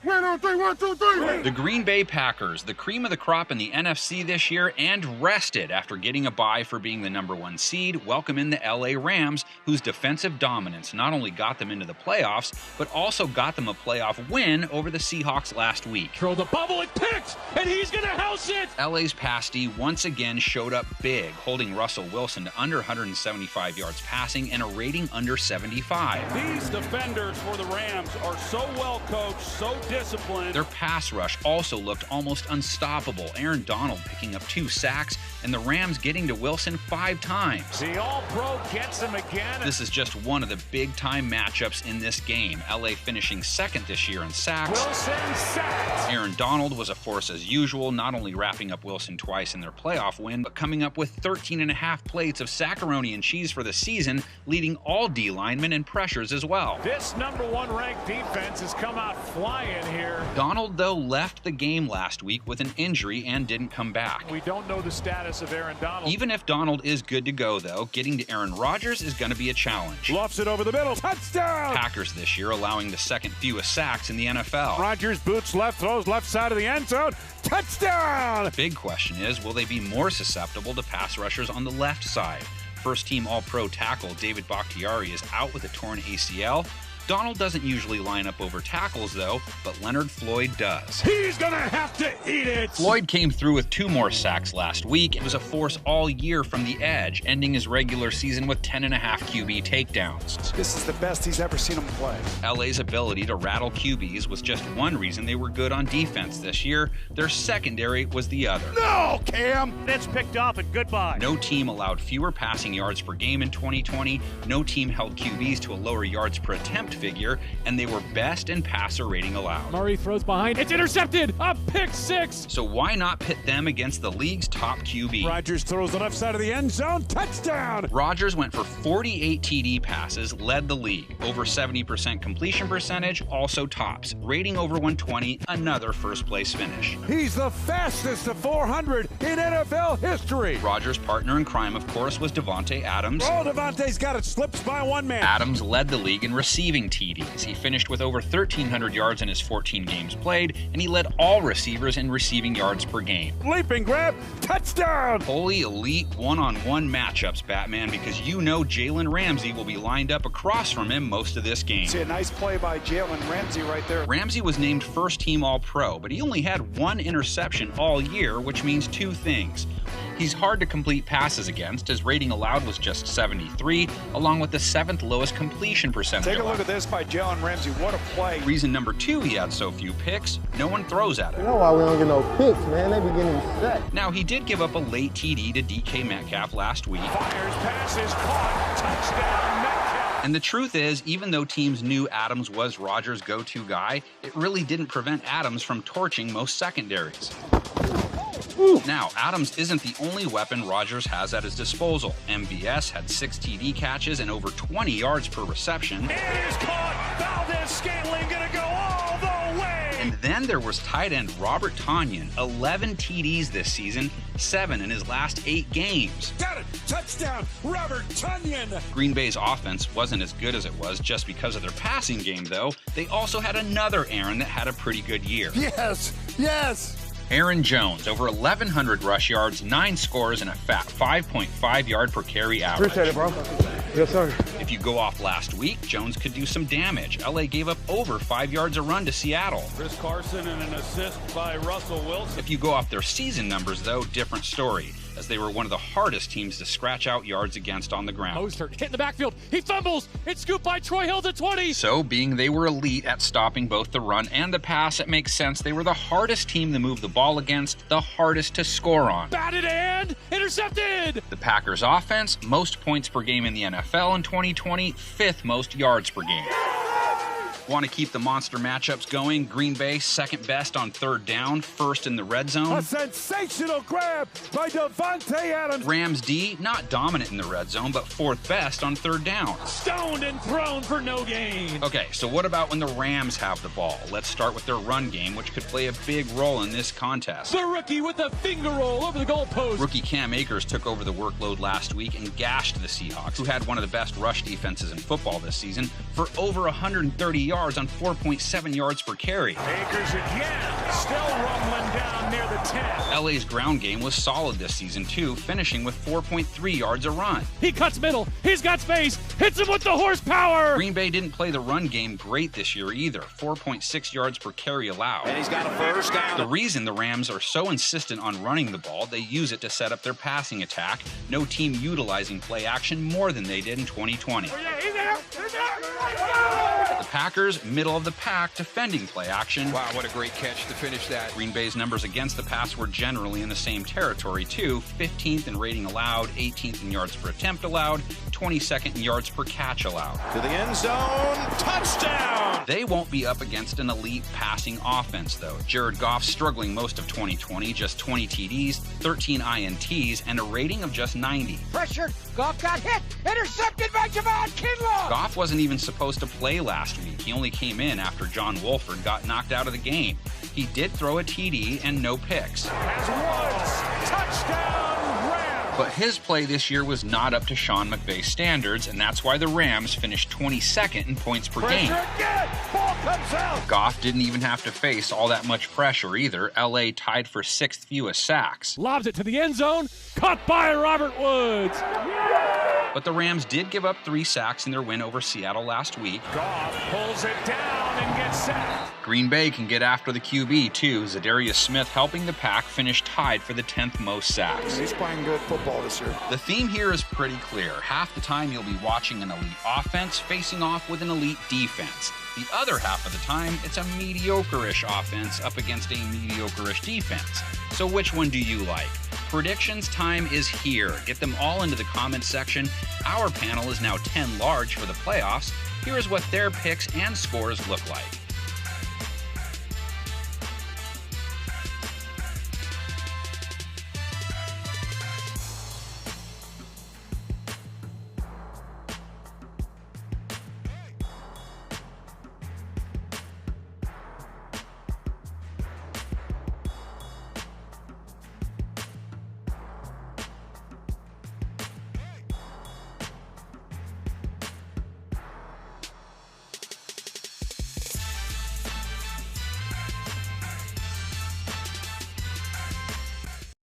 The Green Bay Packers, the cream of the crop in the NFC this year, and rested after getting a bye for being the #1 seed, welcome in the LA Rams, whose defensive dominance not only got them into the playoffs, but also got them a playoff win over the Seahawks last week. Throw the bubble, it picked, and he's gonna house it! LA's pass D once again showed up big, holding Russell Wilson to under 175 yards passing and a rating under 75. These defenders for the Rams are so well coached, so disciplined. Their pass rush also looked almost unstoppable. Aaron Donald picking up 2 sacks and the Rams getting to Wilson 5 times. The All-Pro gets him again. This is just one of the big-time matchups in this game. LA finishing second this year in sacks. Wilson sacked. Aaron Donald was a force as usual, not only wrapping up Wilson twice in their playoff win, but coming up with 13.5 plates of saccaroni and cheese for the season, leading all D linemen in pressures as well. This #1 ranked defense has come out flying here. Donald, though, left the game last week with an injury and didn't come back. We don't know the status of Aaron Donald. Even if Donald is good to go, though, getting to Aaron Rodgers is going to be a challenge. Lofts it over the middle. Touchdown! Packers this year allowing the second fewest sacks in the NFL. Rodgers boots left, throws left side of the end zone. Touchdown! The big question is, will they be more susceptible to pass rushers on the left side? First-team All-Pro tackle David Bakhtiari is out with a torn ACL. Donald doesn't usually line up over tackles, though, but Leonard Floyd does. He's gonna have to eat it! Floyd came through with 2 more sacks last week and was a force all year from the edge, ending his regular season with 10.5 QB takedowns. This is the best he's ever seen him play. LA's ability to rattle QBs was just one reason they were good on defense this year. Their secondary was the other. No, Cam! That's picked off and goodbye. No team allowed fewer passing yards per game in 2020. No team held QBs to a lower yards per attempt figure, and they were best in passer rating allowed. Murray throws behind. It's intercepted. A pick 6. So why not pit them against the league's top QB? Rodgers throws the left side of the end zone. Touchdown! Rodgers went for 48 TD passes, led the league. Over 70% completion percentage, also tops. Rating over 120, another first-place finish. He's the fastest to 400 in NFL history. Rodgers' partner in crime, of course, was Davante Adams. Oh, Davante's got it. Slips by one man. Adams led the league in receiving TDs. He finished with over 1,300 yards in his 14 games played, and he led all receivers in receiving yards per game. Leaping grab, touchdown! Holy elite one-on-one matchups, Batman, because you know Jalen Ramsey will be lined up across from him most of this game. See a nice play by Jalen Ramsey right there. Ramsey was named first-team All-Pro, but he only had 1 interception all year, which means 2 things. He's hard to complete passes against. His rating allowed was just 73, along with the 7th lowest completion percentage. Take a look at this by Jalen Ramsey. What a play. Reason number 2 he had so few picks, no one throws at him. You know why we don't get no picks, man? They be getting sacked. Now, he did give up a late TD to DK Metcalf last week. Fires, passes, caught, touchdown, Metcalf. And the truth is, even though teams knew Adams was Rodgers' go-to guy, it really didn't prevent Adams from torching most secondaries. Now, Adams isn't the only weapon Rodgers has at his disposal. MVS had 6 TD catches and over 20 yards per reception. It is caught. Valdez-Scantling gonna go all the way. And then there was tight end Robert Tonyan, 11 TDs this season, 7 in his last 8 games. Got it. Touchdown, Robert Tonyan. Green Bay's offense wasn't as good as it was just because of their passing game, though. They also had another Aaron that had a pretty good year. Yes, yes. Aaron Jones, over 1,100 rush yards, 9 scores, and a fat 5.5 yard per carry average. Appreciate it, bro. Yes, sir. If you go off last week, Jones could do some damage. LA gave up over 5 yards a run to Seattle. Chris Carson and an assist by Russell Wilson. If you go off their season numbers, though, different story, as they were one of the hardest teams to scratch out yards against on the ground. Mostert hit in the backfield. He fumbles. It's scooped by Troy Hill to 20. So, being they were elite at stopping both the run and the pass, it makes sense they were the hardest team to move the ball against, the hardest to score on. Batted and intercepted. The Packers' offense, most points per game in the NFL in 2020, 5th most yards per game. Want to keep the monster matchups going? Green Bay, second best on 3rd down, 1st in the red zone. A sensational grab by Davante Adams. Rams D, not dominant in the red zone, but 4th best on 3rd down. Stoned and thrown for no gain. Okay, so what about when the Rams have the ball? Let's start with their run game, which could play a big role in this contest. The rookie with a finger roll over the goalpost. Rookie Cam Akers took over the workload last week and gashed the Seahawks, who had one of the best rush defenses in football this season, for over 130 yards yards on 4.7 yards per carry. Akers again, still rumbling down near the 10. LA's ground game was solid this season too, finishing with 4.3 yards a run. He cuts middle. He's got space. Hits him with the horsepower. Green Bay didn't play the run game great this year either, 4.6 yards per carry allowed. And he's got a first down. The reason the Rams are so insistent on running the ball, they use it to set up their passing attack, no team utilizing play action more than they did in 2020. The Packers, middle of the pack, defending play action. Wow, what a great catch to finish that. Green Bay's numbers against the pass were generally in the same territory too, 15th in rating allowed, 18th in yards per attempt allowed, 22nd in yards per catch allowed. To the end zone, touchdown! They won't be up against an elite passing offense, though. Jared Goff struggling most of 2020, just 20 TDs, 13 INTs, and a rating of just 90. Pressure, Goff got hit, intercepted by Javon Kinlaw! Goff wasn't even supposed to play last week. He only came in after John Wolford got knocked out of the game. He did throw a TD and no picks. As Woods, touchdown Rams! But his play this year was not up to Sean McVay's standards, and that's why the Rams finished 22nd in points per game. Again, ball comes out! Goff didn't even have to face all that much pressure either. LA tied for 6th fewest sacks. Lobs it to the end zone. Caught by Robert Woods. But the Rams did give up 3 sacks in their win over Seattle last week. Goff pulls it down and gets sacked. Green Bay can get after the QB too. Zadarius Smith helping the Pack finish tied for the 10th most sacks. He's playing good football this year. The theme here is pretty clear. Half the time you'll be watching an elite offense facing off with an elite defense. The other half of the time, it's a mediocre-ish offense up against a mediocre-ish defense. So which one do you like? Predictions time is here. Get them all into the comments section. Our panel is now 10 large for the playoffs. Here is what their picks and scores look like.